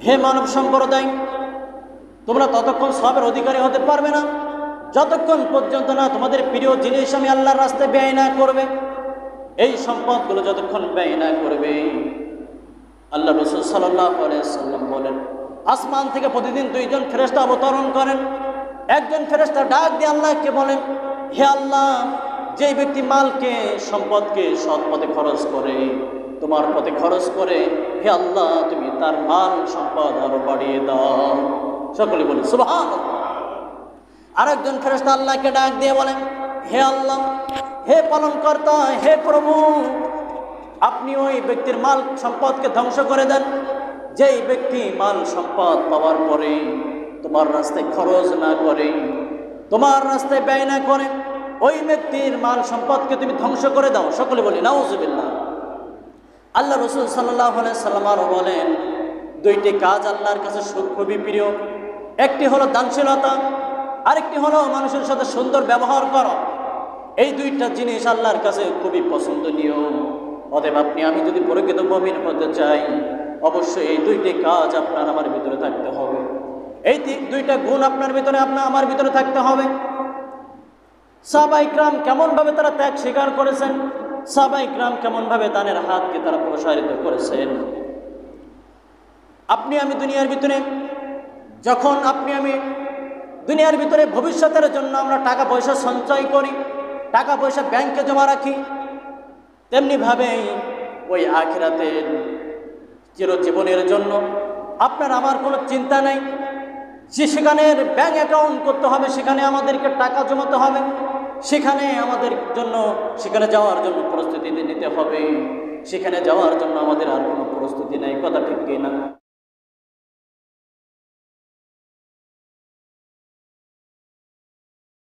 হে মানব সম্প্রদায়, তোমরা ততক্ষণ সবের অধিকারী হতে পারবে না যতক্ষণ পর্যন্ত না তোমাদের প্রিয় জিনিস আমি আল্লাহর রাস্তায় ব্যয় না করবে। এই সম্পদগুলো যতক্ষণ ব্যয় না করবে, আল্লাহ রাসূল সাল্লাল্লাহু আলাইহি ওয়াসাল্লাম বলেন, আসমান থেকে প্রতিদিন দুইজন ফেরেশতা অবতরণ করেন। একজন ফেরেশতা ডাক দিয়ে আল্লাহকে বলেন, হে আল্লাহ, যে ব্যক্তি মালকে সম্পদকে সৎ পথে খরচ করে, তোমার পথে খরচ করে, হে আল্লাহ তুমি তার মাল সম্পদ আরো বাড়িয়ে দাও। সকলে বলি সুবহানাল্লাহ। আরেকজন ফেরেশতা আল্লাহকে ডাক দিয়ে বলেন, হে আল্লাহ, হে পালনকর্তা, হে প্রভু, আপনি ওই ব্যক্তির মাল সম্পদকে ধ্বংস করে দেন যেই ব্যক্তি মাল সম্পদ পাওয়ার পরে তোমার রাস্তায় খরচ না করে, তোমার রাস্তায় ব্যয় না করে, ওই ব্যক্তির মাল সম্পদকে তুমি ধ্বংস করে দাও। সকলে বলি নাউজুবিল্লাহ। আল্লাহ রাসূল সাল্লাল্লাহু আলাইহি ওয়াসাল্লাম আরো বলেন, দুইটি কাজ আল্লাহর কাছে খুবই প্রিয়। একটি হলো দানশীলতা, আরেকটি হলো মানুষের সাথে সুন্দর ব্যবহার করা। এই দুইটা জিনিস আল্লাহর কাছে খুবই পছন্দনীয়। অতএব আপনি আমি যদি প্রকৃত মুমিন হতে চাই, অবশ্যই এই দুইটি কাজ আপনার আমার ভিতরে থাকতে হবে। এই দুইটা গুণ আপনার ভিতরে আমার ভিতরে থাকতে হবে। সাহাবায়ে কিরাম কেমন ভাবে তারা ত্যাগ স্বীকার করেছেন, সাহাবায়ে কিরাম কেমন ভাবে দানের হাতকে তারা প্রসারিত করেছেন। আপনি আমি দুনিয়ার ভিতরে যখন দুনিয়ার ভিতরে ভবিষ্যতের জন্য আমরা টাকা পয়সা সঞ্চয় করি, টাকা পয়সা ব্যাংকে জমা রাখি, তেমনি ভাবেই ওই আখিরাতের চিরজীবনের জন্য আপনার আমার কোনো চিন্তা নেই যে সেখানে ব্যাংক অ্যাকাউন্ট করতে হবে, সেখানে আমাদেরকে টাকা জমাতে হবে, সেখানে আমাদের জন্য সেখানে যাওয়ার জন্য প্রস্তুতি নিতে হবে, সেখানে যাওয়ার জন্য আমাদের আর কোনো প্রস্তুতি নেই। কথা ঠিক কিনা?